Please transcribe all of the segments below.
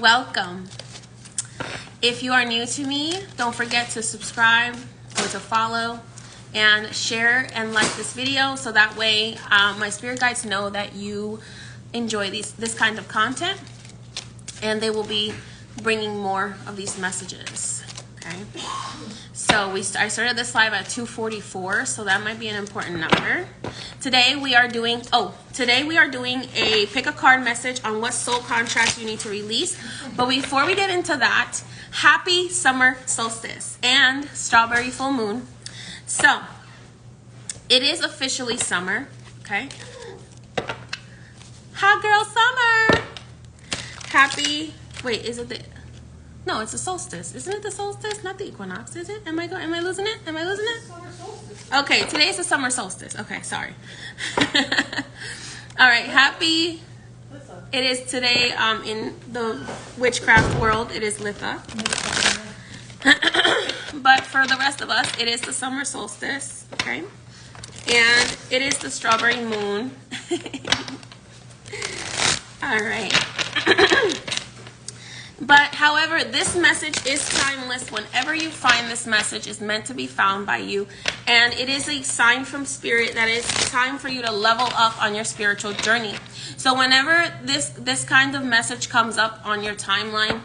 welcome. If you are new to me, don't forget to subscribe or to follow and share and like this video, so that way my spirit guides know that you enjoy this kind of content, and they will be bringing more of these messages. Okay, so I started this live at 2:44, so that might be an important number. Today we are doing a pick a card message on what soul contracts you need to release. But before we get into that, happy summer solstice and strawberry full moon. So it is officially summer. Okay, hot girl summer. Happy, wait, is it the, no, it's the solstice. Isn't it the solstice? Not the equinox, is it? Am I losing it? Am I losing it? Summer solstice. Okay, today's the summer solstice. Okay, sorry. All right, happy. It is today in the witchcraft world, it is Litha. But for the rest of us, it is the summer solstice, okay? And it is the strawberry moon. All right. But however, this message is timeless. Whenever you find this message, is meant to be found by you, and it is a sign from spirit that it's time for you to level up on your spiritual journey. So whenever this kind of message comes up on your timeline,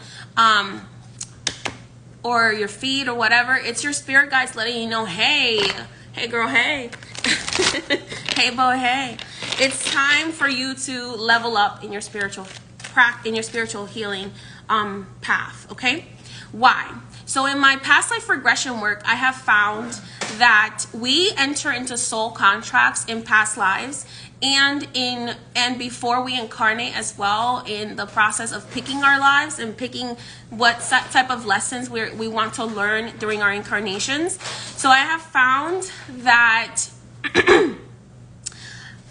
or your feed or whatever, it's your spirit guides letting you know, hey girl, hey, hey boy, hey, it's time for you to level up in your spiritual healing path. Okay, why? So in my past life regression work, I have found that we enter into soul contracts in past lives and before we incarnate as well, in the process of picking our lives and picking what type of lessons we want to learn during our incarnations. So I have found that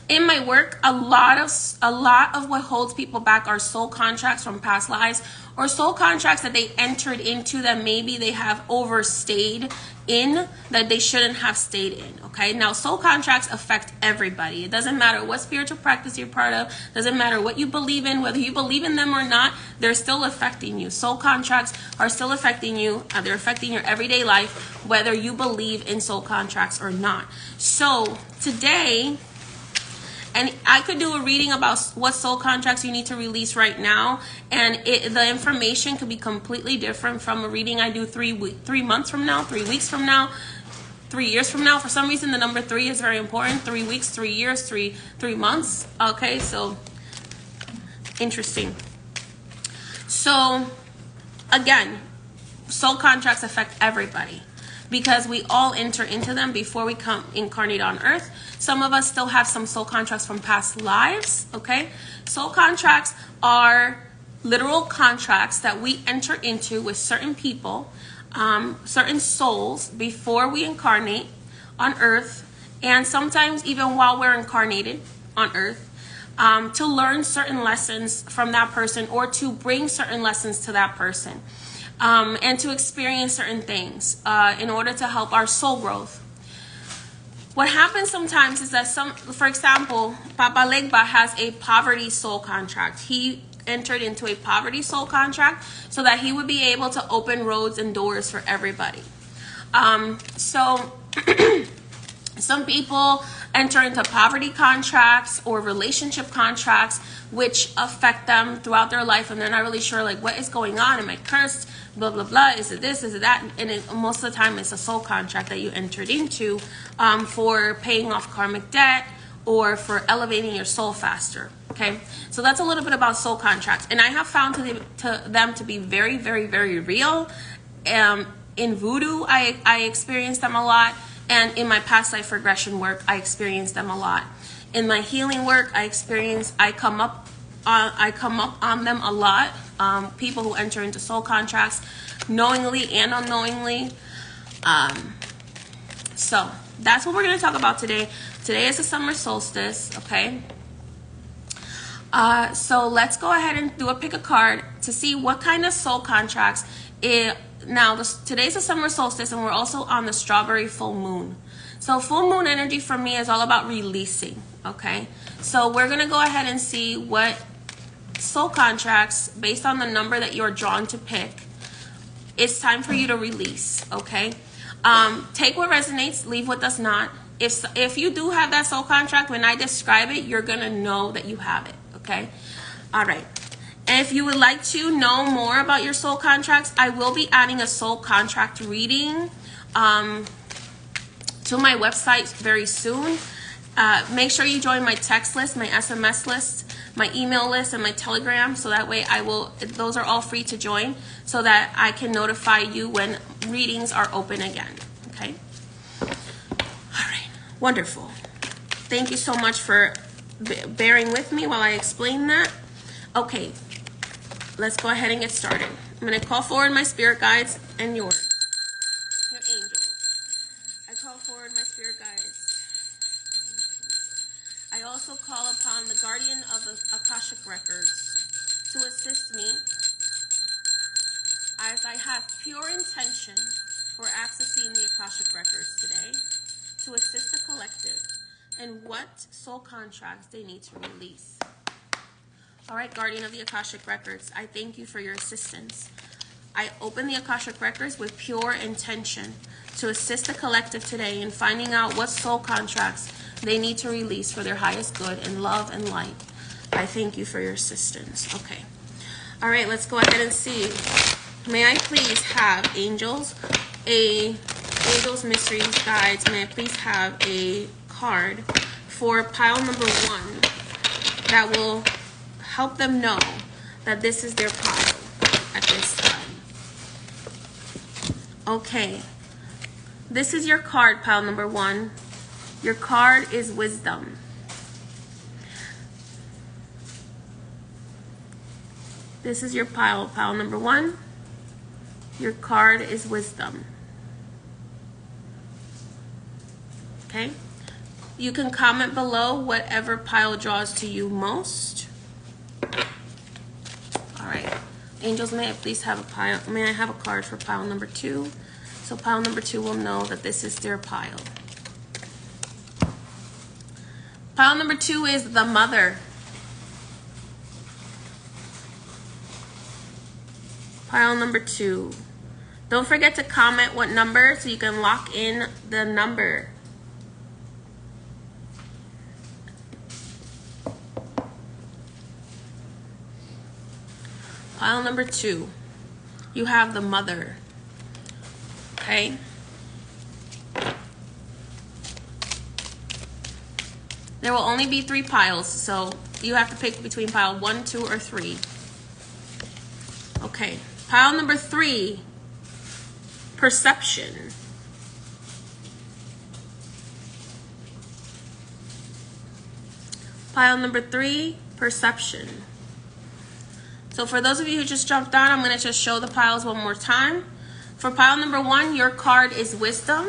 in my work, a lot of what holds people back are soul contracts from past lives, or soul contracts that they entered into that maybe they have overstayed in, that they shouldn't have stayed in. Okay, now soul contracts affect everybody. It doesn't matter what spiritual practice you're part of, doesn't matter what you believe in, whether you believe in them or not, they're still affecting you. Soul contracts are still affecting you. They're affecting your everyday life, whether you believe in soul contracts or not. So today, and I could do a reading about what soul contracts you need to release right now, and the information could be completely different from a reading I do 3 months from now, 3 weeks from now, 3 years from now. For some reason, the number 3 is very important. 3 weeks, 3 years, three months. Okay, so interesting. So again, soul contracts affect everybody, because we all enter into them before we come incarnate on earth. Some of us still have some soul contracts from past lives. Okay, soul contracts are literal contracts that we enter into with certain people, certain souls, before we incarnate on earth, and sometimes even while we're incarnated on earth, to learn certain lessons from that person, or to bring certain lessons to that person. And to experience certain things in order to help our soul growth. What happens sometimes is that for example, Papa Legba has a poverty soul contract. He entered into a poverty soul contract so that he would be able to open roads and doors for everybody. So some people enter into poverty contracts or relationship contracts, which affect them throughout their life, and they're not really sure, like, what is going on? Am I cursed? Blah, blah, blah. Is it this? Is it that? And most of the time, it's a soul contract that you entered into for paying off karmic debt or for elevating your soul faster. Okay, so that's a little bit about soul contracts, and I have found them to be very, very, very real. In voodoo, I experienced them a lot. And in my past life regression work, I experienced them a lot. In my healing work, I come up on them a lot. People who enter into soul contracts knowingly and unknowingly. So that's what we're going to talk about today. Today is the summer solstice, okay? So let's go ahead and do a pick a card to see what kind of soul contracts today's the summer solstice, and we're also on the strawberry full moon. So full moon energy for me is all about releasing, okay? So we're going to go ahead and see what soul contracts based on the number that you're drawn to pick, it's time for you to release, okay? Take what resonates, leave what does not. If you do have that soul contract, when I describe it, you're going to know that you have it, okay? All right. And if you would like to know more about your soul contracts, I will be adding a soul contract reading to my website very soon. Make sure you join my text list, my SMS list, my email list, and my Telegram, so that way those are all free to join, so that I can notify you when readings are open again, okay? All right, wonderful. Thank you so much for bearing with me while I explain that. Okay, let's go ahead and get started. I'm going to call forward my spirit guides and your angels. I call forward my spirit guides. I also call upon the guardian of the Akashic Records to assist me as I have pure intention for accessing the Akashic Records today to assist the collective in what soul contracts they need to release. All right, guardian of the Akashic Records, I thank you for your assistance. I open the Akashic Records with pure intention to assist the collective today in finding out what soul contracts they need to release for their highest good in love and light. I thank you for your assistance. Okay. All right, let's go ahead and see. May I please have angels, angels, mysteries, guides, may I please have a card for pile number 1 that will help them know that this is their pile at this time. Okay. This is your card, pile number 1. Your card is wisdom. This is your pile number 1. Your card is wisdom. Okay? You can comment below whatever pile draws to you most. All right. Angels, may I please have a pile? May I have a card for pile number 2? So pile number 2 will know that this is their pile. Pile number 2 is the mother. Pile number 2. Don't forget to comment what number so you can lock in the number. Pile number 2. You have the mother. Okay? There will only be 3 piles, so you have to pick between pile 1, 2, or 3. Okay, pile number 3, perception. Pile number 3, perception. So for those of you who just jumped on, I'm going to just show the piles one more time. For pile number 1, your card is wisdom.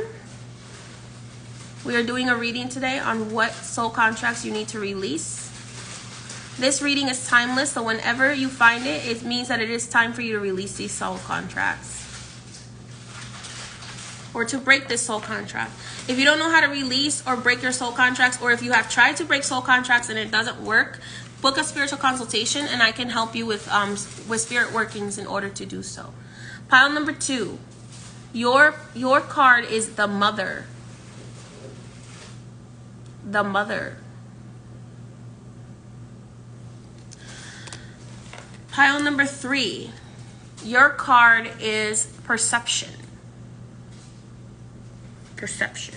We are doing a reading today on what soul contracts you need to release. This reading is timeless, so whenever you find it, it means that it is time for you to release these soul contracts. Or to break this soul contract. If you don't know how to release or break your soul contracts, or if you have tried to break soul contracts and it doesn't work, book a spiritual consultation and I can help you with spirit workings in order to do so. Pile number 2. Your card is the mother. The mother. Pile number 3. Your card is perception. Perception.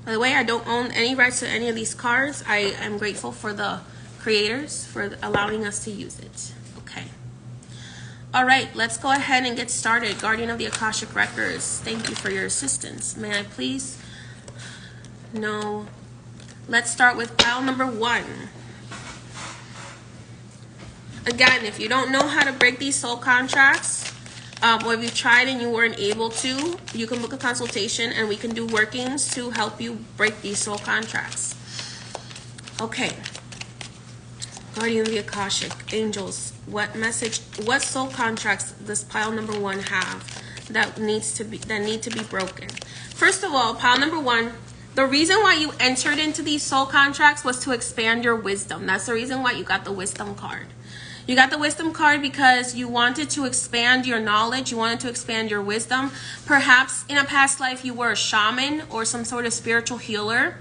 By the way, I don't own any rights to any of these cards. I am grateful for the creators for allowing us to use it. Okay. All right, let's go ahead and get started. Guardian of the Akashic Records, thank you for your assistance. May I please? No. Let's start with pile number 1. Again, if you don't know how to break these soul contracts, or if you've tried and you weren't able to, you can book a consultation and we can do workings to help you break these soul contracts. Okay. Guardian of the Akashic, angels, what soul contracts does pile number 1 have that need to be broken? First of all, pile number 1, The reason why you entered into these soul contracts was to expand your wisdom. That's the reason why you got the wisdom card. You got the wisdom card because you wanted to expand your knowledge. You wanted to expand your wisdom. Perhaps in a past life you were a shaman or some sort of spiritual healer,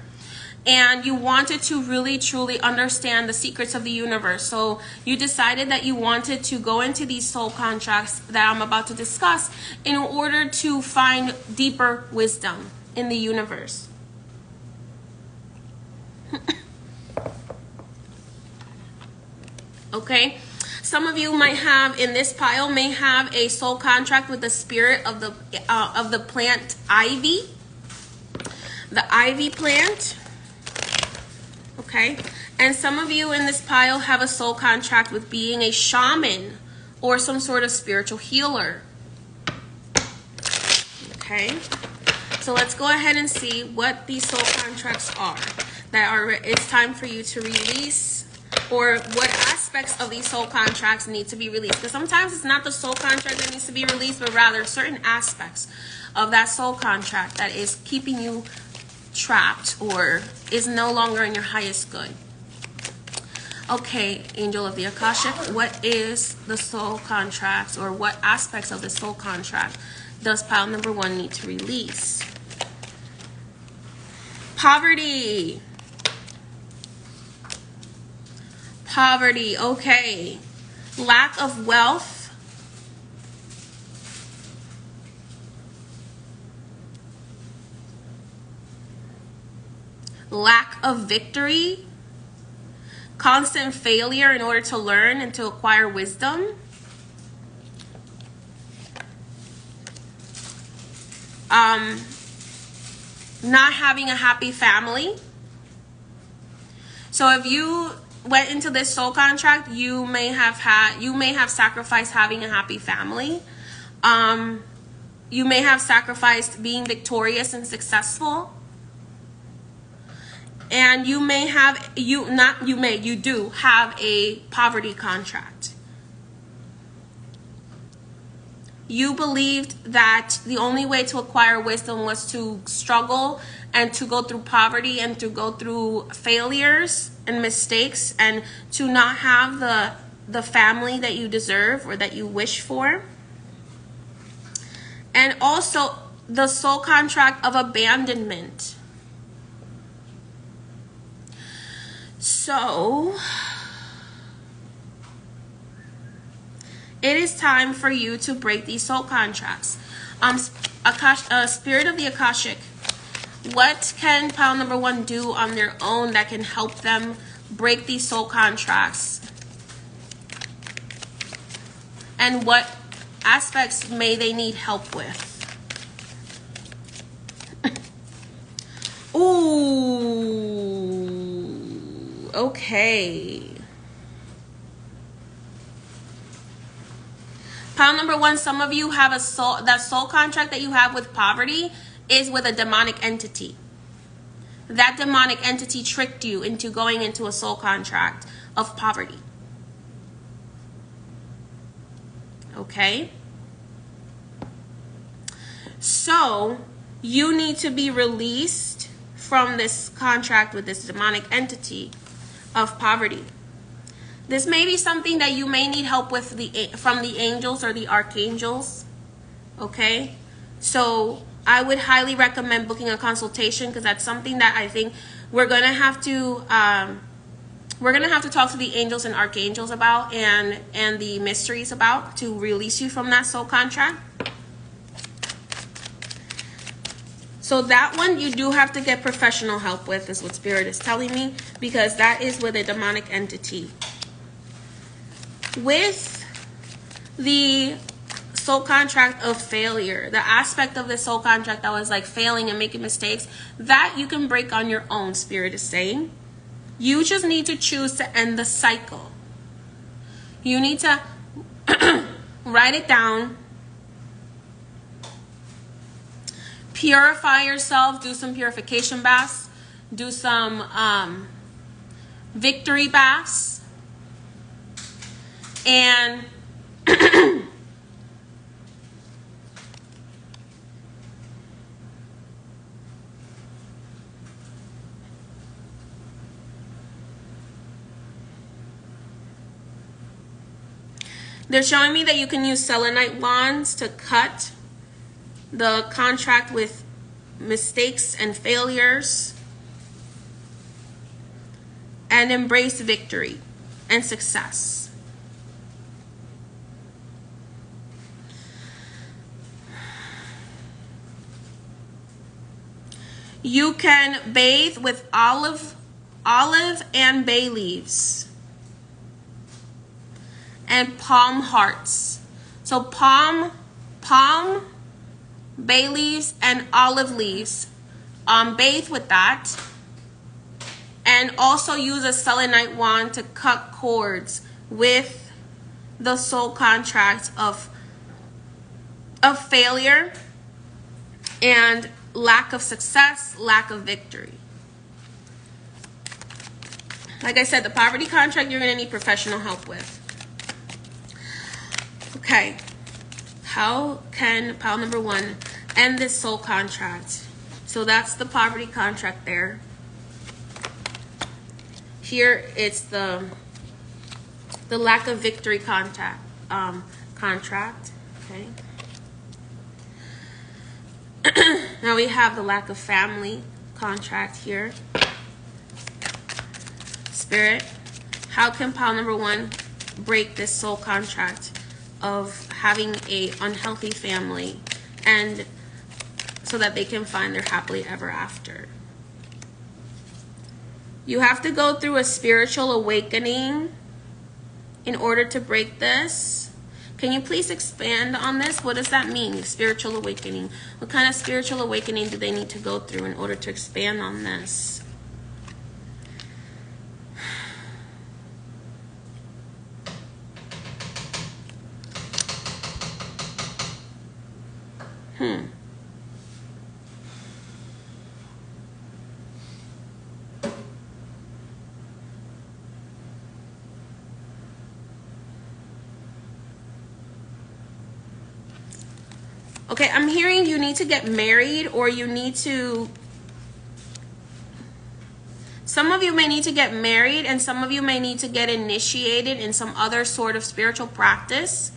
and you wanted to really truly understand the secrets of the universe. So you decided that you wanted to go into these soul contracts that I'm about to discuss in order to find deeper wisdom in the universe. Okay, some of you might have in this pile may have a soul contract with the spirit of the plant ivy, the ivy plant. Okay, and some of you in this pile have a soul contract with being a shaman or some sort of spiritual healer. Okay, so let's go ahead and see what these soul contracts are that are it's time for you to release, or what aspects of these soul contracts need to be released. Because sometimes it's not the soul contract that needs to be released, but rather certain aspects of that soul contract that is keeping you trapped or is no longer in your highest good. Okay, Angel of the Akashic, what is the soul contract, or what aspects of the soul contract does pile number 1 need to release? Poverty. Poverty, okay. Lack of wealth. Lack of victory. Constant failure in order to learn and to acquire wisdom. Not having a happy family. So if you went into this soul contract, you may have sacrificed having a happy family. You may have sacrificed being victorious and successful. And you may have, you do have a poverty contract. You believed that the only way to acquire wisdom was to struggle and to go through poverty and to go through failures and mistakes and to not have the family that you deserve or that you wish for. And also the soul contract of abandonment. So it is time for you to break these soul contracts. Spirit of the Akashic, what can pile number 1 do on their own that can help them break these soul contracts? And what aspects may they need help with? Ooh, okay. Pile number 1, some of you have that soul contract that you have with poverty is with a demonic entity. That demonic entity tricked you into going into a soul contract of poverty. Okay? So you need to be released from this contract with this demonic entity of poverty. This may be something that you may need help with from the angels or the archangels. Okay? So I would highly recommend booking a consultation, because that's something that I think we're gonna have to talk to the angels and archangels about, and the mysteries about, to release you from that soul contract. So that one you do have to get professional help with, is what Spirit is telling me, because that is with a demonic entity. With the soul contract of failure, the aspect of the soul contract that was like failing and making mistakes, that you can break on your own, Spirit is saying. You just need to choose to end the cycle. You need to write it down, purify yourself, do some purification baths, do some victory baths, and They're showing me that you can use selenite wands to cut the contract with mistakes and failures and embrace victory and success. You can bathe with olive and bay leaves and palm hearts. So palm, bay leaves, and olive leaves. Bathe with that. And also use a selenite wand to cut cords with the soul contract of failure and lack of success, lack of victory. Like I said, the poverty contract you're going to need professional help with. Okay. How can pile number 1 end this soul contract? So that's the poverty contract there. Here it's the lack of victory contract. Okay. Now we have the lack of family contract here. Spirit, how can pile number 1 break this soul contract of having a unhealthy family, and so that they can find their happily ever after? You have to go through a spiritual awakening in order to break this. Can you please expand on this? What does that mean, spiritual awakening? What kind of spiritual awakening do they need to go through in order to expand on this? Okay, I'm hearing you need to get married, or you need to... Some of you may need to get married, and some of you may need to get initiated in some other sort of spiritual practice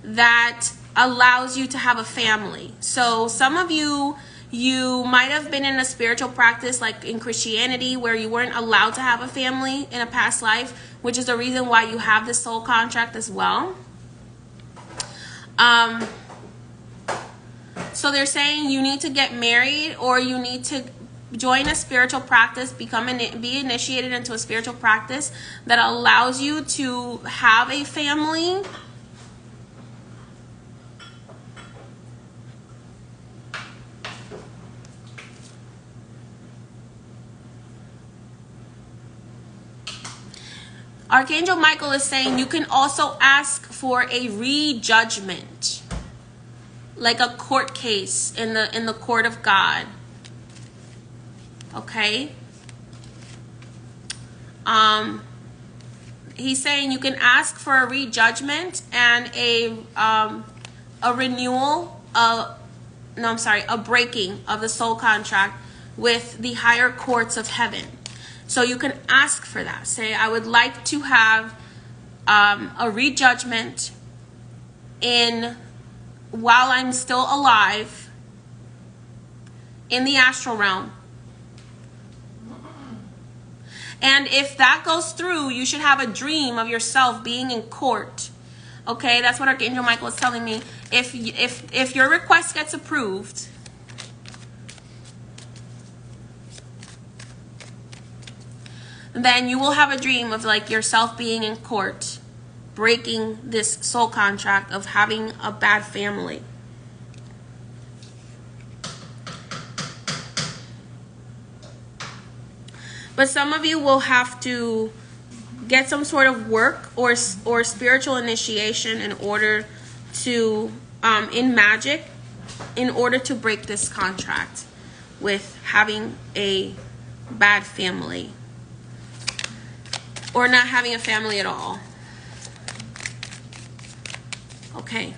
that allows you to have a family. So some of you might have been in a spiritual practice like in Christianity where you weren't allowed to have a family in a past life, which is the reason why you have this soul contract as well. So they're saying you need to get married, or you need to join a spiritual practice, be initiated into a spiritual practice that allows you to have a family. Archangel Michael is saying you can also ask for a re-judgment, like a court case in the court of God. Okay? He's saying you can ask for a re-judgment and a renewal, a breaking of the soul contract with the higher courts of heaven. So you can ask for that. Say, I would like to have a re-judgment while I'm still alive in the astral realm. And if that goes through, you should have a dream of yourself being in court. Okay, that's what Archangel Michael is telling me. If your request gets approved, then you will have a dream of like yourself being in court, breaking this soul contract of having a bad family. But some of you will have to get some sort of work or spiritual initiation in order to, in magic, in order to break this contract with having a bad family. Or not having a family at all. Okay.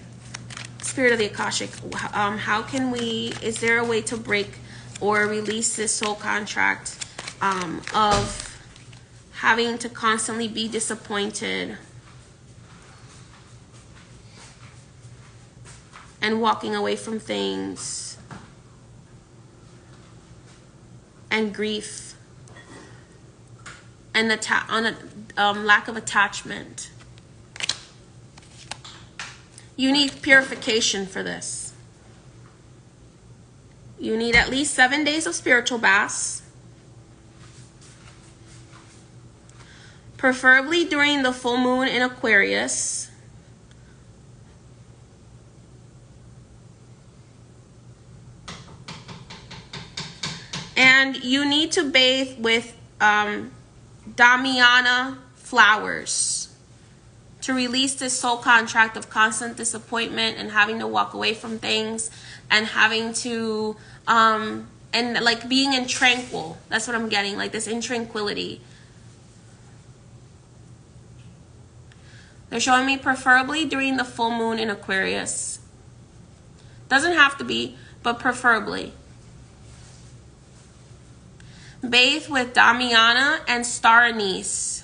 Spirit of the Akashic, how can we, is there a way to break or release this soul contract of having to constantly be disappointed and walking away from things and grief and lack of attachment. You need purification for this. You need at least 7 days of spiritual baths, preferably during the full moon in Aquarius. And you need to bathe with Damiana flowers to release this soul contract of constant disappointment and having to walk away from things and having to and like being in tranquil. That's what I'm getting, like this in tranquility. They're showing me preferably during the full moon in Aquarius. Doesn't have to be, but preferably. Bathe with Damiana and star anise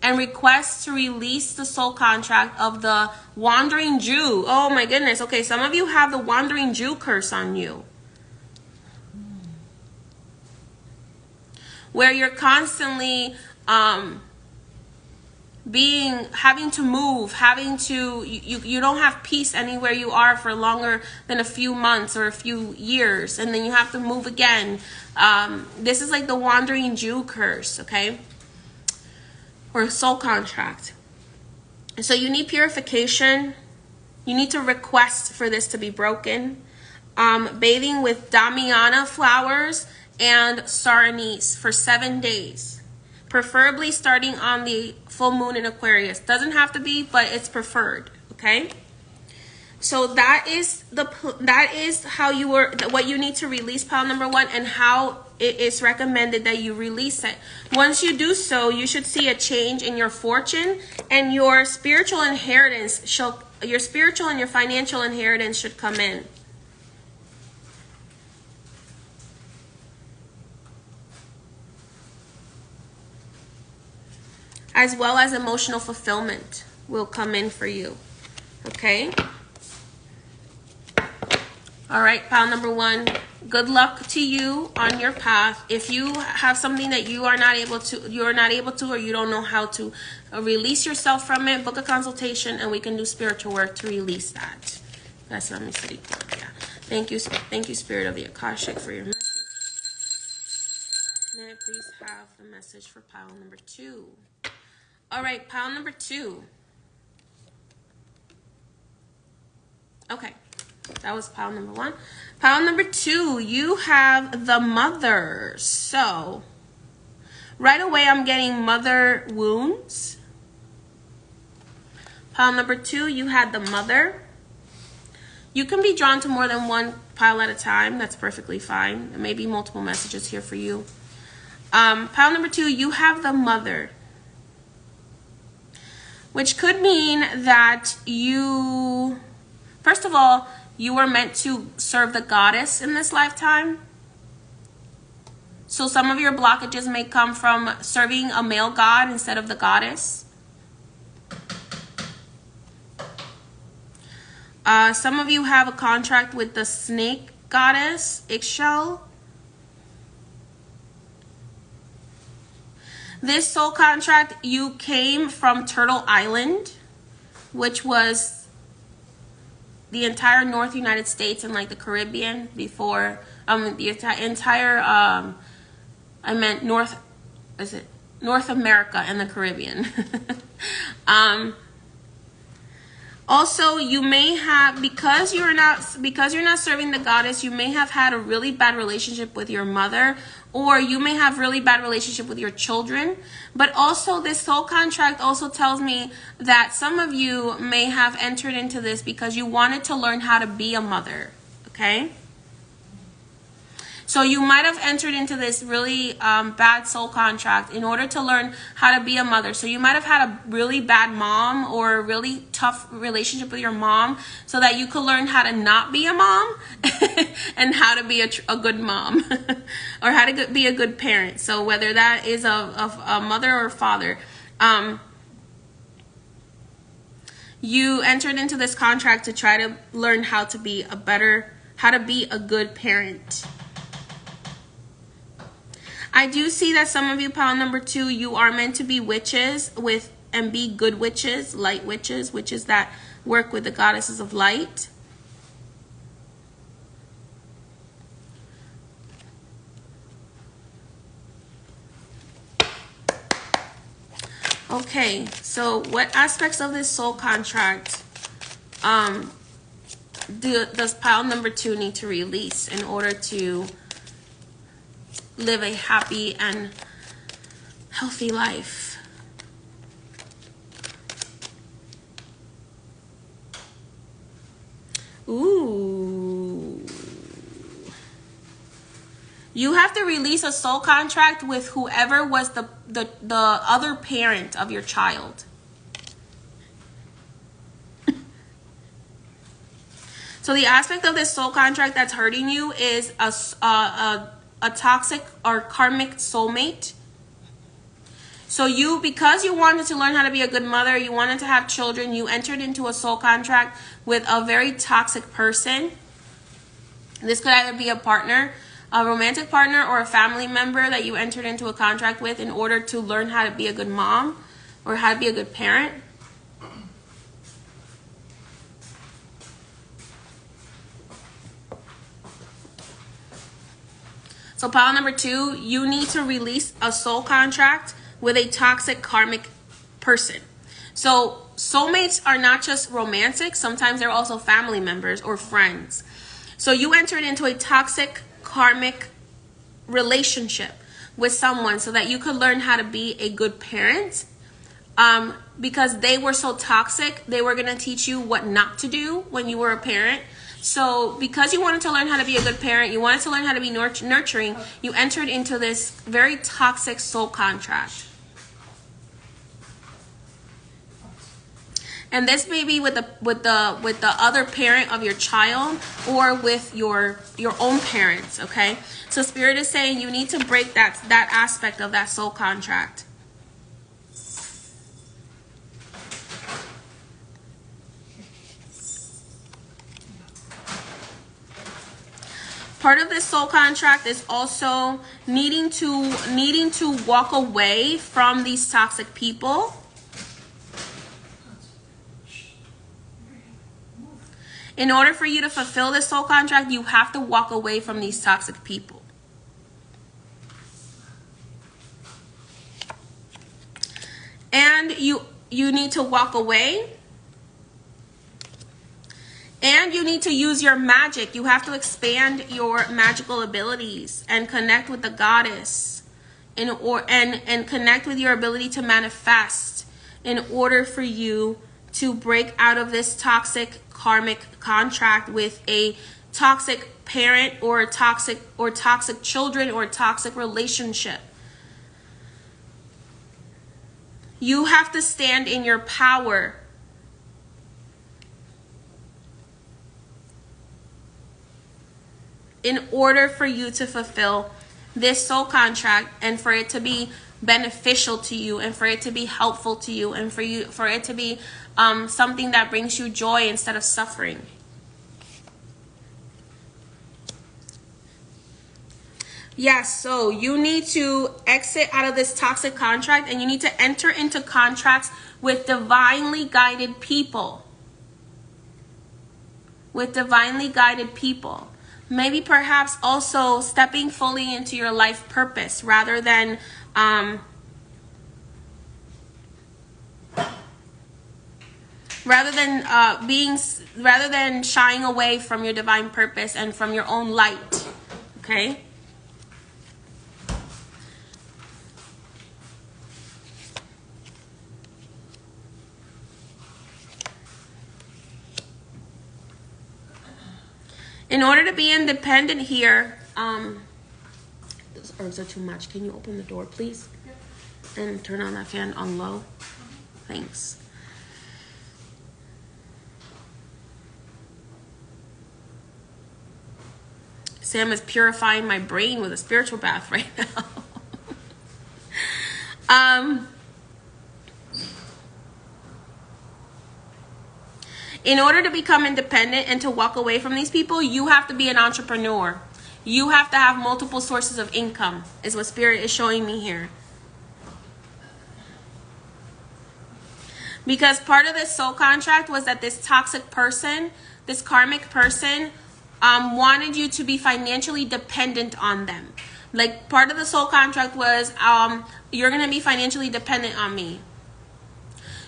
and request to release the soul contract of the wandering Jew. Oh my goodness. Okay, some of you have the wandering Jew curse on you, where you're constantly having to move, you don't have peace anywhere you are for longer than a few months or a few years, and then you have to move again. This is like the wandering Jew curse, okay? Or soul contract. So you need purification. You need to request for this to be broken. Bathing with Damiana flowers and star anise for 7 days. Preferably starting on the full moon in Aquarius. Doesn't have to be, but it's preferred, okay? So that is how what you need to release, pile number 1, and how it is recommended that you release it. Once you do so, you should see a change in your fortune, and your spiritual inheritance your spiritual and your financial inheritance should come in. As well as emotional fulfillment will come in for you. Okay? All right, pile number 1. Good luck to you on your path. If you have something that you are not able to, or you don't know how to release yourself from it, book a consultation and we can do spiritual work to release that. That's what I'm saying. Yeah. Thank you, Spirit of the Akashic, for your message. May I please have the message for pile number 2? All right, pile number 2. Okay, that was pile number 1. Pile number 2, you have the mother. So, right away I'm getting mother wounds. Pile number 2, you had the mother. You can be drawn to more than one pile at a time. That's perfectly fine. There may be multiple messages here for you. Pile number 2, you have the mother, which could mean that you, first of all, you were meant to serve the goddess in this lifetime. So some of your blockages may come from serving a male god instead of the goddess. Some of you have a contract with the snake goddess, Ixchel. This soul contract, you came from Turtle Island, which was the entire North United States and like the Caribbean before, the entire, I meant North America and the Caribbean. Also, you may have, because you're not serving the goddess, you may have had a really bad relationship with your mother, or you may have really bad relationship with your children. But also, this soul contract also tells me that some of you may have entered into this because you wanted to learn how to be a mother, okay? So you might have entered into this really bad soul contract in order to learn how to be a mother. So you might have had a really bad mom or a really tough relationship with your mom so that you could learn how to not be a mom and how to be a good mom or how to be a good parent. So whether that is a mother or father. You entered into this contract to try to learn how to be a good parent. I do see that some of you, pile number 2, you are meant to be witches and be good witches, light witches, witches that work with the goddesses of light. Okay, so what aspects of this soul contract does pile number 2 need to release in order to live a happy and healthy life? Ooh. You have to release a soul contract with whoever was the other parent of your child. So the aspect of this soul contract that's hurting you is a toxic or karmic soulmate. So because you wanted to learn how to be a good mother, you wanted to have children, you entered into a soul contract with a very toxic person. This could either be a partner, a romantic partner, or a family member that you entered into a contract with in order to learn how to be a good mom or how to be a good parent. So pile number 2, you need to release a soul contract with a toxic karmic person. So soulmates are not just romantic. Sometimes they're also family members or friends. So you entered into a toxic karmic relationship with someone so that you could learn how to be a good parent. Because they were so toxic, they were going to teach you what not to do when you were a parent. So because you wanted to learn how to be a good parent, you wanted to learn how to be nurturing, you entered into this very toxic soul contract. And this may be with the other parent of your child or with your own parents, okay? So Spirit is saying you need to break that aspect of that soul contract. Part of this soul contract is also needing to walk away from these toxic people. In order for you to fulfill this soul contract, you have to walk away from these toxic people. And you need to walk away. And you need to use your magic. You have to expand your magical abilities and connect with the goddess and connect with your ability to manifest in order for you to break out of this toxic karmic contract with a toxic parent or toxic children or toxic relationship. You have to stand in your power. In order for you to fulfill this soul contract and for it to be beneficial to you and for it to be helpful to you and for it to be something that brings you joy instead of suffering. Yes, so you need to exit out of this toxic contract and you need to enter into contracts with divinely guided people. With divinely guided people. Maybe perhaps also stepping fully into your life purpose rather than shying away from your divine purpose and from your own light. Okay? In order to be independent here, those herbs are too much. Can you open the door, please? Yep. And turn on that fan on low. Thanks. Sam is purifying my brain with a spiritual bath right now. In order to become independent and to walk away from these people, you have to be an entrepreneur. You have to have multiple sources of income, is what Spirit is showing me here. Because part of this soul contract was that this toxic person, this karmic person, wanted you to be financially dependent on them. Like, part of the soul contract was, you're going to be financially dependent on me.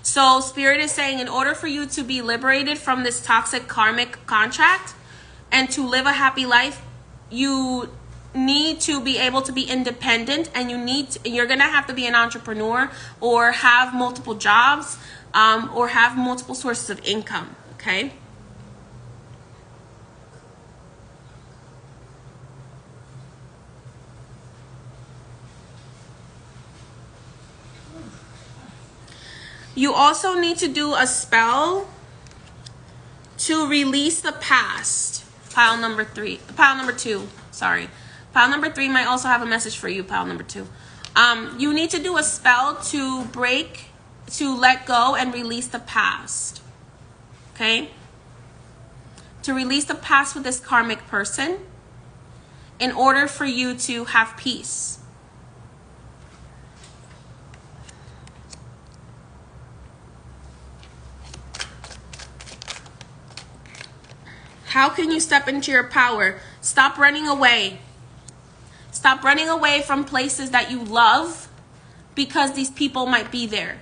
So Spirit is saying, in order for you to be liberated from this toxic karmic contract and to live a happy life, you need to be able to be independent, and you're going to have to be an entrepreneur or have multiple jobs, or have multiple sources of income, okay? You also need to do a spell to release the past. Pile number 2, sorry. Pile number 3 might also have a message for you, pile number 2. You need to do a spell to let go and release the past. Okay? To release the past with this karmic person in order for you to have peace. How can you step into your power? Stop running away. Stop running away from places that you love because these people might be there.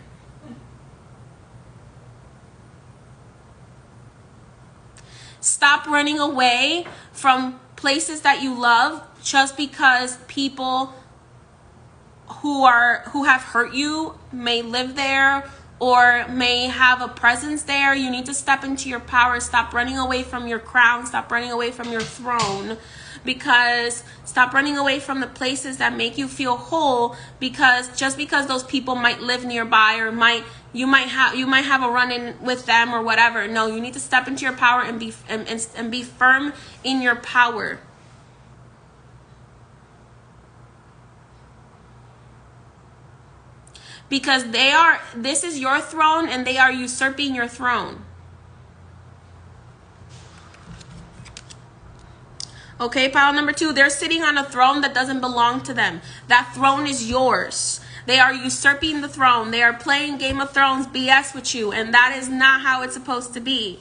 Stop running away from places that you love just because people who have hurt you may live there or may have a presence there. You need to step into your power. Stop running away from your crown. Stop running away from your throne. Stop running away from the places that make you feel whole, because just because those people might live nearby or you might have a run-in with them or whatever. No, you need to step into your power and be firm in your power. Because this is your throne and they are usurping your throne. Okay, pile number 2, they're sitting on a throne that doesn't belong to them. That throne is yours. They are usurping the throne. They are playing Game of Thrones BS with you, and that is not how it's supposed to be.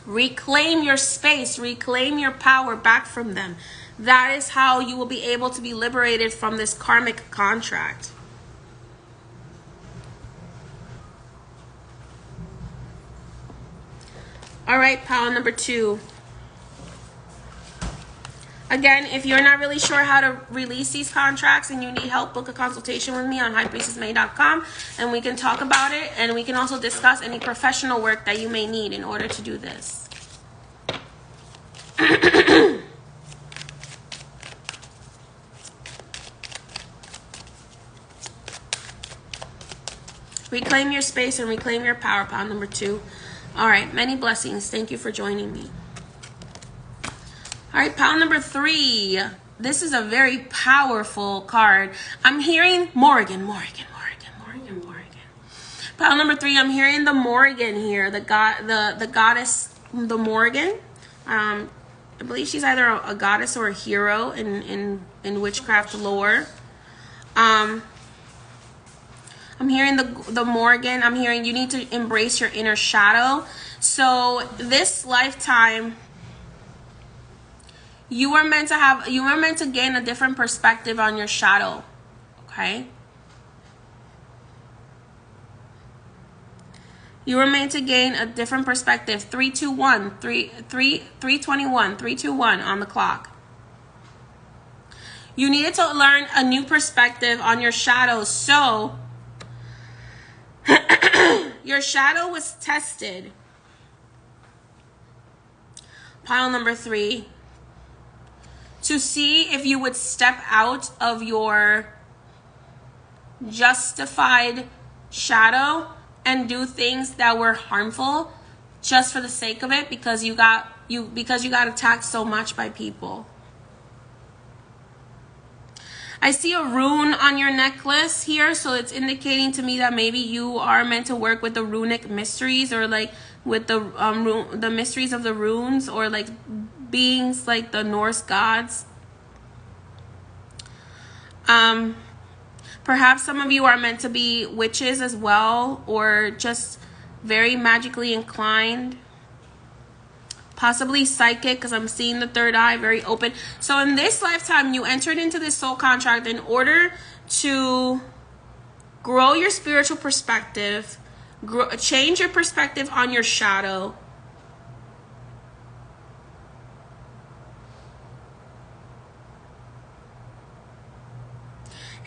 Reclaim your space, reclaim your power back from them. That is how you will be able to be liberated from this karmic contract. All right, pile number 2. Again, if you're not really sure how to release these contracts and you need help, book a consultation with me on highpriestessmay.com and we can talk about it, and we can also discuss any professional work that you may need in order to do this. Reclaim your space and reclaim your power, pile number 2. All right, many blessings. Thank you for joining me. All right, pile number 3. This is a very powerful card. I'm hearing Morrigan. Pile number 3, I'm hearing the Morrigan here, the goddess, the Morrigan. I believe she's either a goddess or a hero in witchcraft lore. I'm hearing the Morrigan. I'm hearing you need to embrace your inner shadow. So this lifetime, you were meant to gain a different perspective on your shadow. Okay? You were meant to gain a different perspective. 321, 321, 321 on the clock. You needed to learn a new perspective on your shadow. So your shadow was tested. Pile number 3. To see if you would step out of your justified shadow and do things that were harmful just for the sake of it, because you got attacked so much by people. I see a rune on your necklace here, so it's indicating to me that maybe you are meant to work with the runic mysteries, or like with the mysteries of the runes, or like beings like the Norse gods. Perhaps some of you are meant to be witches as well, or just very magically inclined. Possibly psychic, because I'm seeing the third eye very open. So in this lifetime, you entered into this soul contract in order to grow your spiritual perspective, change your perspective on your shadow.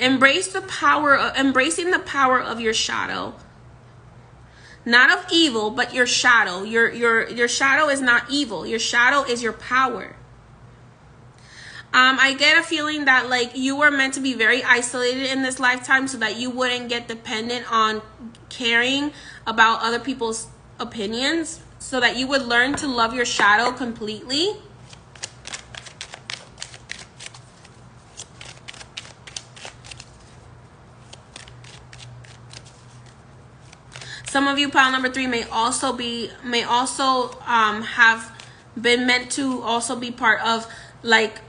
Embracing the power of your shadow. Not of evil, but your shadow. Your shadow is not evil. Your shadow is your power. I get a feeling that like you were meant to be very isolated in this lifetime so that you wouldn't get dependent on caring about other people's opinions, so that you would learn to love your shadow completely. Some of you, pile number 3, may also have been meant to also be part of like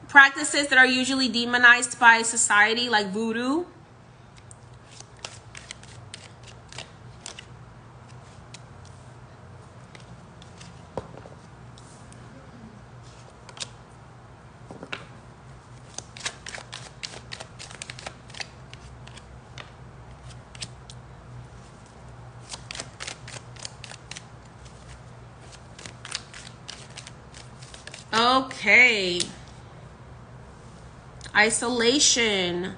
practices that are usually demonized by society, like voodoo. Okay. Isolation.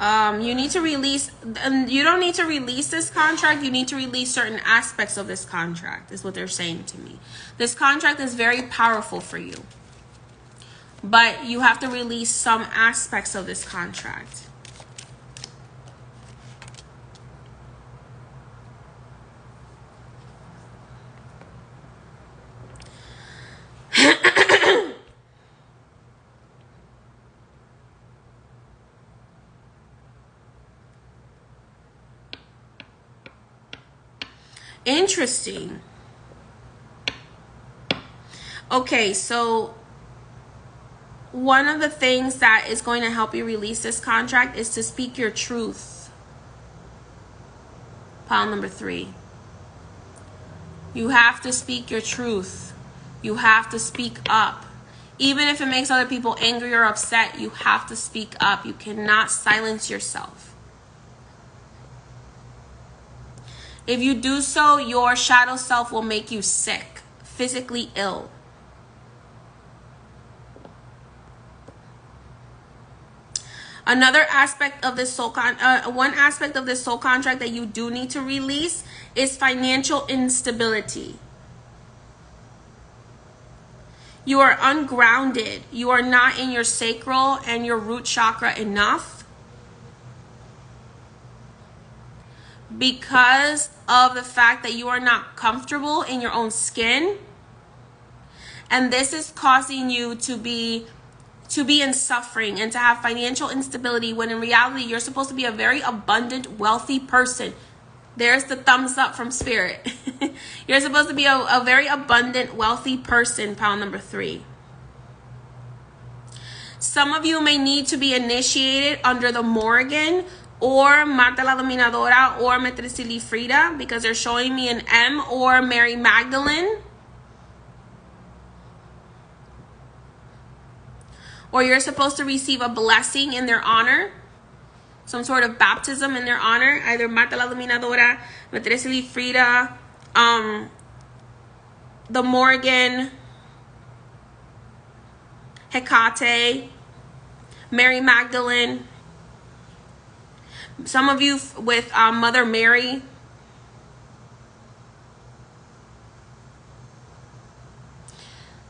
You need to release, and you don't need to release this contract. You need to release certain aspects of this contract, is what they're saying to me. This contract is very powerful for you, but you have to release some aspects of this contract. Interesting. Okay, so one of the things that is going to help you release this contract is to speak your truth. Pile number 3. You have to speak your truth. You have to speak up. Even if it makes other people angry or upset, you have to speak up. You cannot silence yourself. If you do so, your shadow self will make you sick, physically ill. Another aspect of this one aspect of this soul contract that you do need to release is financial instability. You are ungrounded. You are not in your sacral and your root chakra enough, because of the fact that you are not comfortable in your own skin. And this is causing you to be in suffering and to have financial instability, when in reality you're supposed to be a very abundant, wealthy person. There's the thumbs up from spirit. You're supposed to be a very abundant, wealthy person, pile number 3. Some of you may need to be initiated under the Morrigan or Marta la Dominadora or Metresili Frida, because they're showing me an M, or Mary Magdalene. Or you're supposed to receive a blessing in their honor, some sort of baptism in their honor, either Marta la Dominadora, Metresili Frida, the Morrigan, Hecate, Mary Magdalene. Some of you with Mother Mary.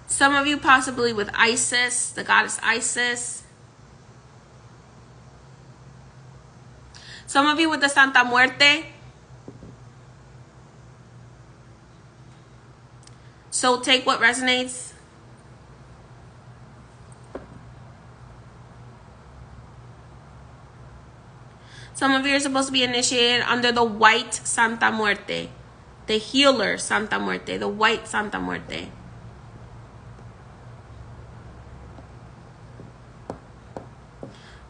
Some of you possibly with Isis, the goddess Isis. Some of you with the Santa Muerte. So take what resonates. Some of you are supposed to be initiated under the white Santa Muerte. The healer Santa Muerte. The white Santa Muerte.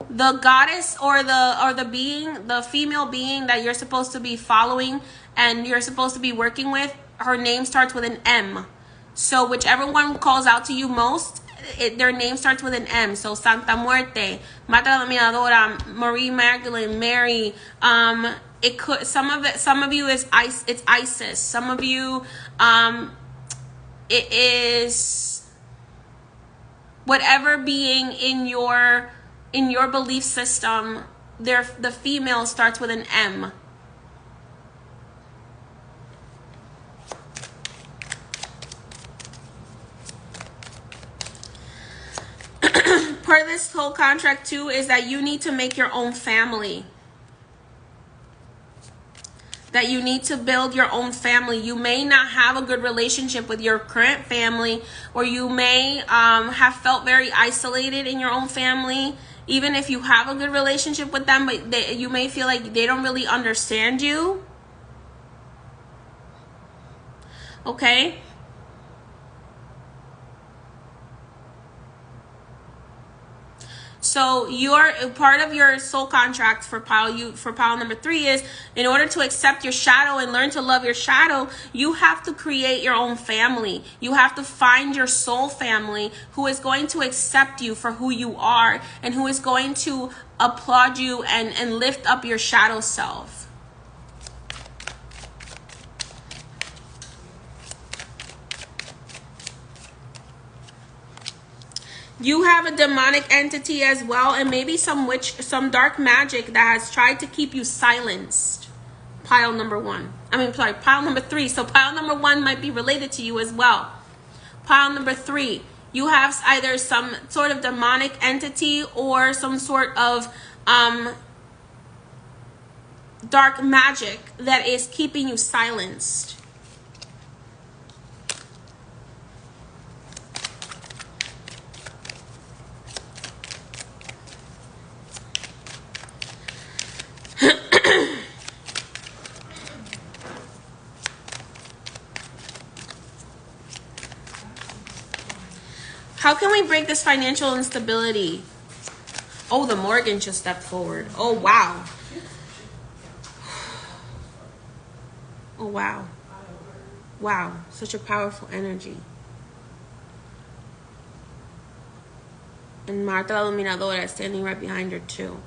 The goddess or the being, the female being that you're supposed to be following and you're supposed to be working with, her name starts with an M. So whichever one calls out to you most, their name starts with an M. So Santa Muerte, Mata la Dominadora, Marie Magdalene, Mary. It could, some of you is it's Isis. Some of you, it is whatever being in your belief system. The female starts with an M. Part of this whole contract too is that you need to make your own family. That you need to build your own family. You may not have a good relationship with your current family, or you may have felt very isolated in your own family. Even if you have a good relationship with them, but you may feel like they don't really understand you. Okay? So your part of your soul contract for pile number 3 is, in order to accept your shadow and learn to love your shadow, you have to create your own family. You have to find your soul family who is going to accept you for who you are and who is going to applaud you and lift up your shadow self. You have a demonic entity as well, and maybe some dark magic that has tried to keep you silenced. Pile number 1. Pile number 3. So pile number 1 might be related to you as well. Pile number 3. You have either some sort of demonic entity or some sort of dark magic that is keeping you silenced. How can we break this financial instability? Oh, the Morgan just stepped forward. Oh, wow. Oh, wow. Wow. Such a powerful energy. And Marta la Dominadora is standing right behind her, too.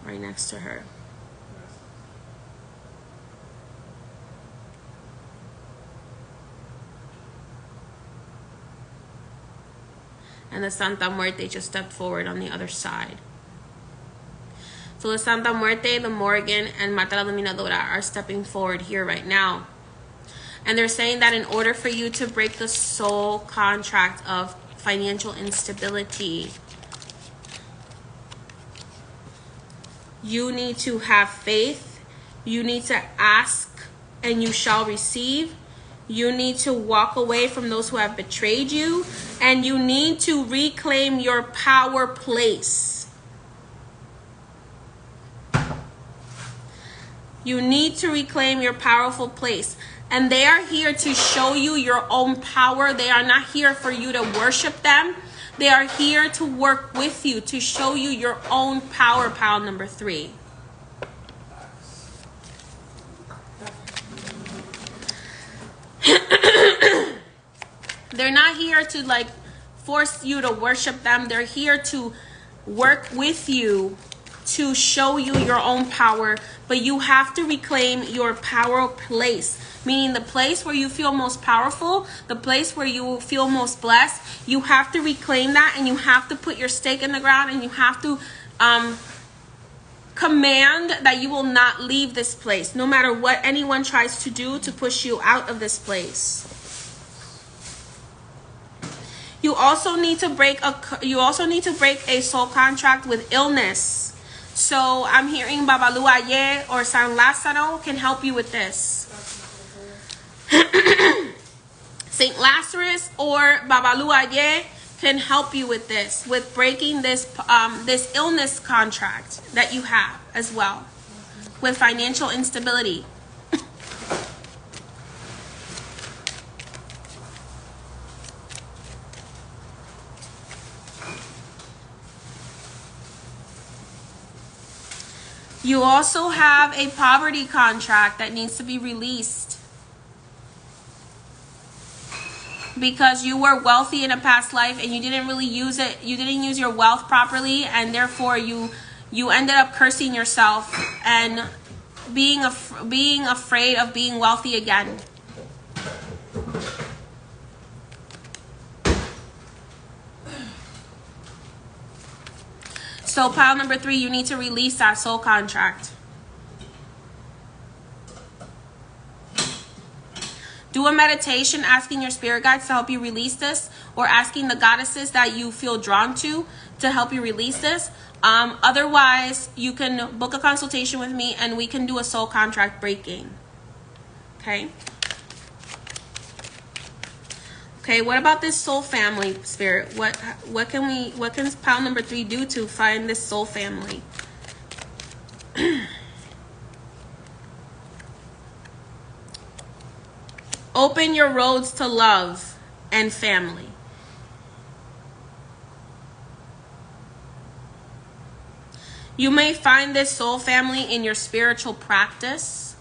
Right next to her. And the Santa Muerte just stepped forward on the other side. So the Santa Muerte, the Morgan, and Mata la Dominadora are stepping forward here right now. And they're saying that in order for you to break the soul contract of financial instability, you need to have faith. You need to ask and you shall receive. You need to walk away from those who have betrayed you. And you need to reclaim your power place. You need to reclaim your powerful place. And they are here to show you your own power. They are not here for you to worship them. They are here to work with you, to show you your own power, pile number 3. They're not here to force you to worship them. They're here to work with you to show you your own power. But you have to reclaim your power place. Meaning the place where you feel most powerful, the place where you feel most blessed. You have to reclaim that, and you have to put your stake in the ground, and you have to command that you will not leave this place, no matter what anyone tries to do to push you out of this place. You also need to break a soul contract with illness. So I'm hearing Babalu Aye or San Lázaro can help you with this. Saint Lazarus or Babalu Aye can help you with this, with breaking this this illness contract that you have as well, with financial instability. You also have a poverty contract that needs to be released because you were wealthy in a past life and you didn't really use it. You didn't use your wealth properly, and therefore you ended up cursing yourself and being afraid of being wealthy again. So pile number 3, you need to release that soul contract. Do a meditation asking your spirit guides to help you release this, or asking the goddesses that you feel drawn to help you release this. Otherwise, you can book a consultation with me and we can do a soul contract breaking. Okay? Okay, what about this soul family, spirit? What can pile number 3 do to find this soul family? Open your roads to love and family. You may find this soul family in your spiritual practice.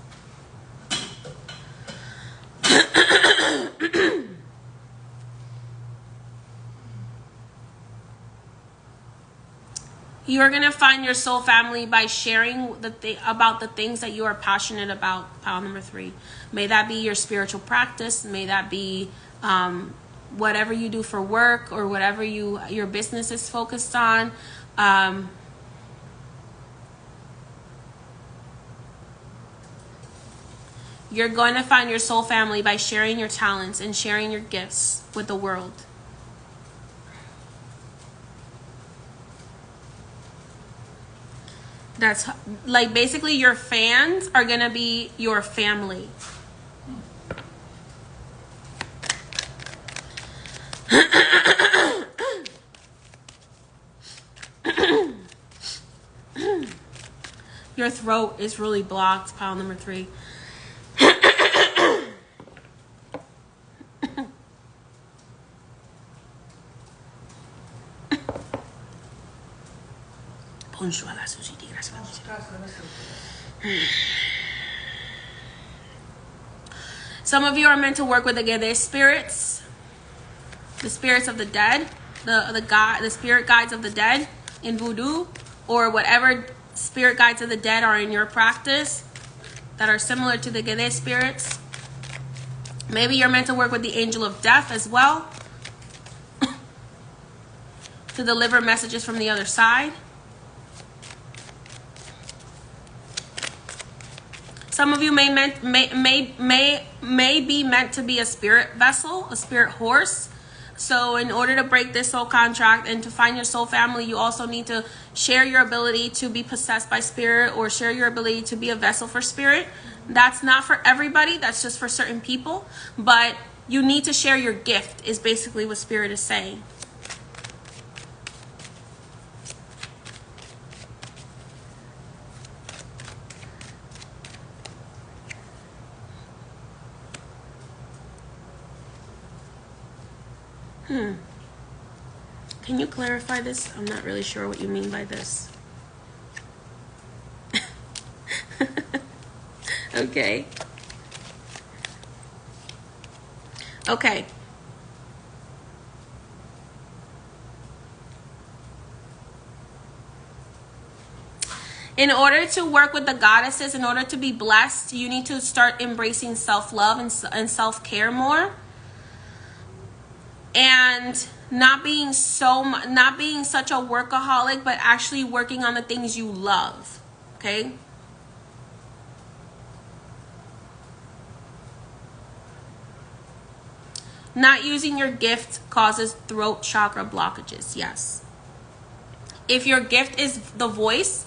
You're going to find your soul family by sharing about the things that you are passionate about, pile number 3. May that be your spiritual practice. May that be whatever you do for work, or whatever your business is focused on. You're going to find your soul family by sharing your talents and sharing your gifts with the world. That's like basically your fans are going to be your family. Your throat is really blocked, pile number 3. Some of you are meant to work with the spirits, the spirits of the dead, the spirit guides of the dead in voodoo, or whatever spirit guides of the dead are in your practice that are similar to the Gede spirits. Maybe you're meant to work with the angel of death as well to deliver messages from the other side. Some of you may be meant to be a spirit vessel, a spirit horse. So in order to break this soul contract and to find your soul family, you also need to share your ability to be possessed by spirit, or share your ability to be a vessel for spirit. That's not for everybody. That's just for certain people. But you need to share your gift is basically what spirit is saying. Can you clarify this? I'm not really sure what you mean by this. Okay. Okay. In order to work with the goddesses, in order to be blessed, you need to start embracing self-love and self-care more. And not being such a workaholic, but actually working on the things you love. Okay? Not using your gift causes throat chakra blockages. Yes. If your gift is the voice,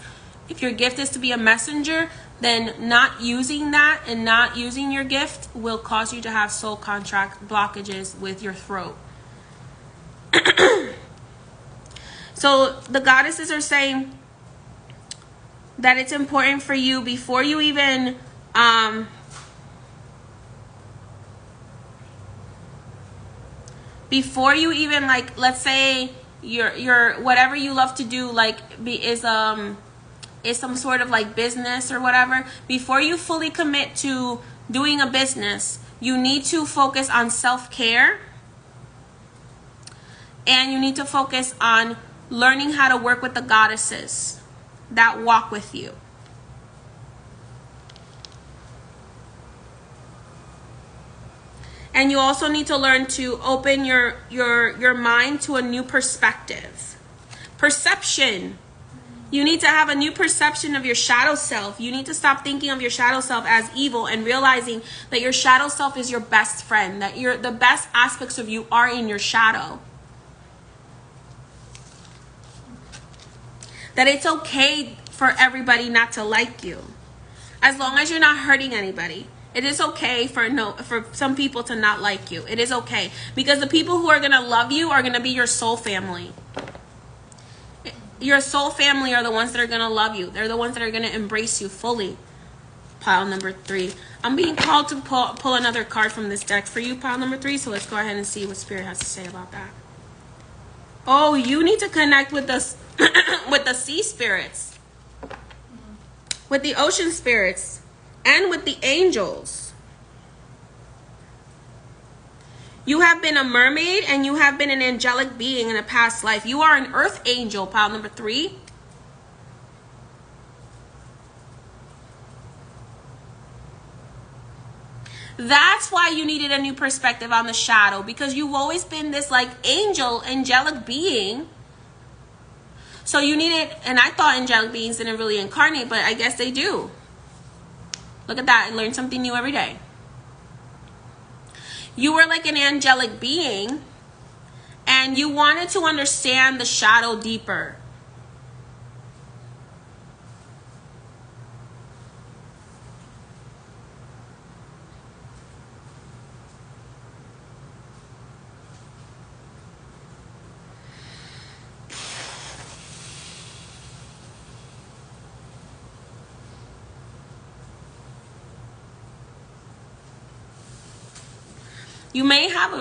if your gift is to be a messenger, then not using that and not using your gift will cause you to have soul contract blockages with your throat. So the goddesses are saying that it's important for you before you even like, let's say your whatever you love to do, like is some sort of like business or whatever, before you fully commit to doing a business, you need to focus on self-care, and you need to focus on learning how to work with the goddesses that walk with you. And you also need to learn to open your mind to a new perspective. Perception. You need to have a new perception of your shadow self. You need to stop thinking of your shadow self as evil and realizing that your shadow self is your best friend, that the best aspects of you are in your shadow. That it's okay for everybody not to like you, as long as you're not hurting anybody. It is okay for some people to not like you. It is okay, because the people who are going to love you are going to be your soul family. Your soul family are the ones that are going to love you. They're the ones that are going to embrace you fully. Pile number 3. I'm being called to pull another card from this deck for you, pile number 3. So let's go ahead and see what Spirit has to say about that. Oh, you need to connect with the with the sea spirits, with the ocean spirits, and with the angels. You have been a mermaid and you have been an angelic being in a past life. You are an earth angel, pile number 3. That's why you needed a new perspective on the shadow, because you've always been this like angelic being. So you needed, and I thought angelic beings didn't really incarnate, but I guess they do. Look at that. I learn something new every day. You were like an angelic being, and you wanted to understand the shadow deeper. You may have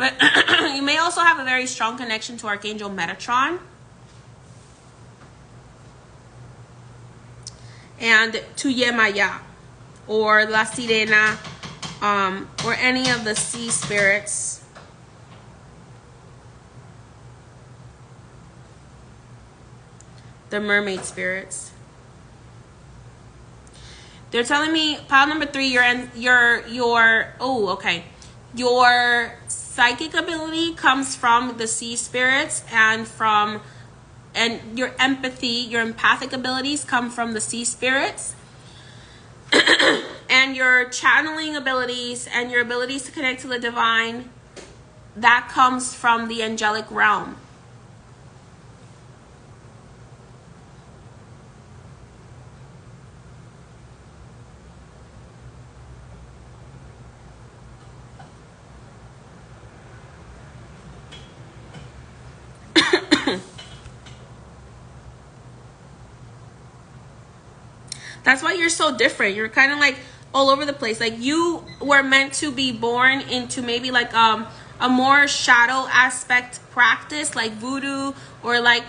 you may also have a very strong connection to Archangel Metatron and to Yemaya or La Sirena, or any of the sea spirits. The mermaid spirits. They're telling me, pile number 3, your psychic ability comes from the sea spirits, and your empathy, your empathic abilities come from the sea spirits. And your channeling abilities and your abilities to connect to the divine, that comes from the angelic realm. That's why you're so different. You're kind of like all over the place. Like you were meant to be born into maybe like a more shadow aspect practice, like voodoo, or like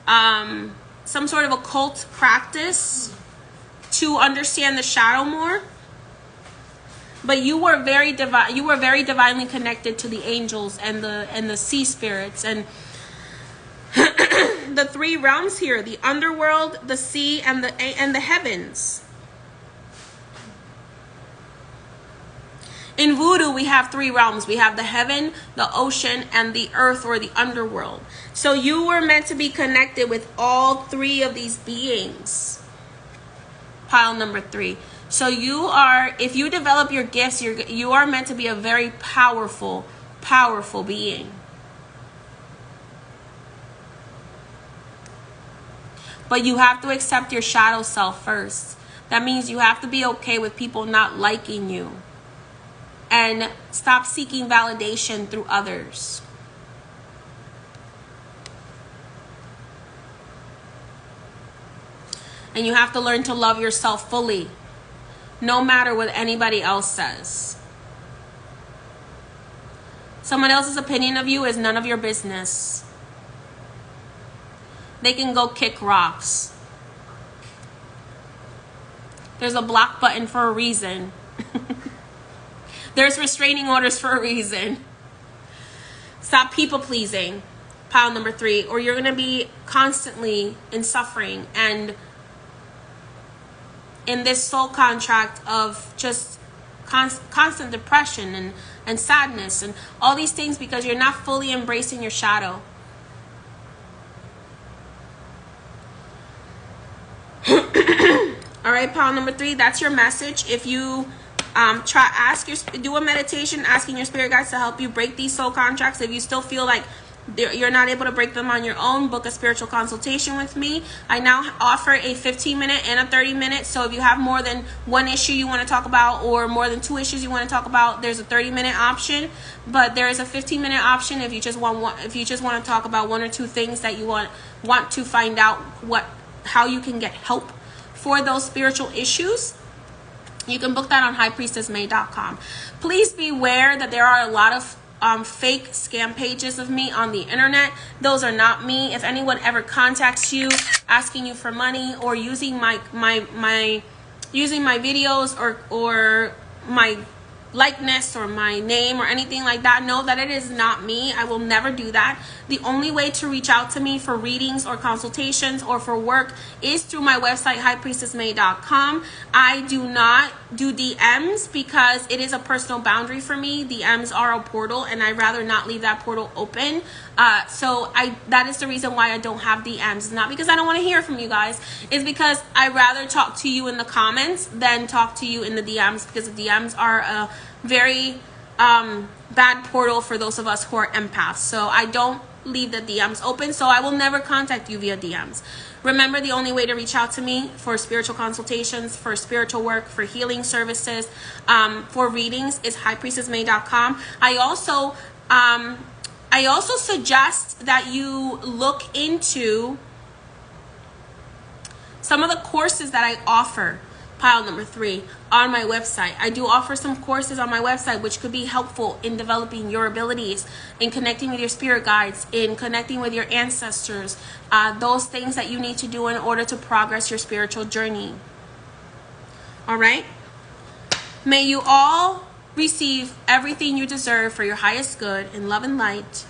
some sort of occult practice to understand the shadow more. But you were very divine. You were very divinely connected to the angels and the sea spirits and the 3 realms here: the underworld, the sea, and the heavens. In voodoo, we have 3 realms. We have the heaven, the ocean, and the earth, or the underworld. So you were meant to be connected with all 3 of these beings. Pile number 3. So you are, if you develop your gifts, you are meant to be a very powerful being. But you have to accept your shadow self first. That means you have to be okay with people not liking you. And stop seeking validation through others. And you have to learn to love yourself fully, no matter what anybody else says. Someone else's opinion of you is none of your business. They can go kick rocks. There's a block button for a reason. There's restraining orders for a reason. Stop people pleasing, pile number 3, or you're going to be constantly in suffering and in this soul contract of just constant depression and sadness and all these things because you're not fully embracing your shadow. All right, pile number 3, that's your message. If you do a meditation asking your spirit guides to help you break these soul contracts. If you still feel like you're not able to break them on your own, book a spiritual consultation with me. I now offer a 15-minute and a 30-minute. So if you have more than one issue you want to talk about or more than 2 issues you want to talk about, there's a 30-minute option. But there is a 15-minute option if you just want to talk about 1 or 2 things that you want to find out how you can get help for those spiritual issues. You can book that on highpriestessmay.com. Please beware that there are a lot of fake scam pages of me on the internet. Those are not me. If anyone ever contacts you asking you for money or using my videos or my likeness or my name or anything like that, know that it is not me. I will never do that. The only way to reach out to me for readings or consultations or for work is through my website, highpriestessmay.com. I do not do DMs because it is a personal boundary for me. DMs are a portal and I'd rather not leave that portal open. So that is the reason why I don't have DMs. It's not because I don't want to hear from you guys. It's because I'd rather talk to you in the comments than talk to you in the DMs, because the DMs are a very bad portal for those of us who are empaths. So I don't leave the DMs open, so I will never contact you via DMs. Remember, the only way to reach out to me for spiritual consultations, for spiritual work, for healing services, for readings is highpriestessmay.com. I also suggest that you look into some of the courses that I offer, pile number 3, on my website. I do offer some courses on my website which could be helpful in developing your abilities, in connecting with your spirit guides, in connecting with your ancestors, those things that you need to do in order to progress your spiritual journey. All right? May you all receive everything you deserve for your highest good in love and light.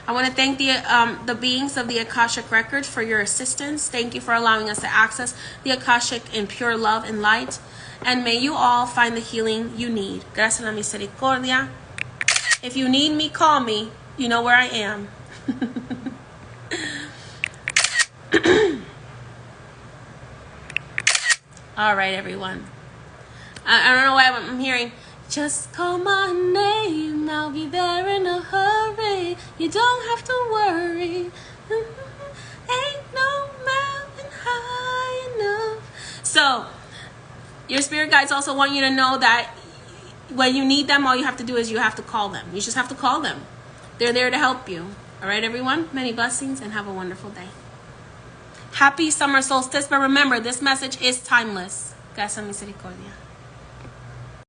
I want to thank the beings of the Akashic Records for your assistance. Thank you for allowing us to access the Akashic in pure love and light. And may you all find the healing you need. Gracias a la misericordia. If you need me, call me. You know where I am. All right, everyone. I don't know why I'm hearing, just call my name, I'll be there in a hurry. You don't have to worry. Ain't no mountain high enough. So, your spirit guides also want you to know that when you need them, all you have to do is you have to call them. You just have to call them. They're there to help you. All right, everyone? Many blessings and have a wonderful day. Happy summer solstice, but remember, this message is timeless. Gracias, misericordia.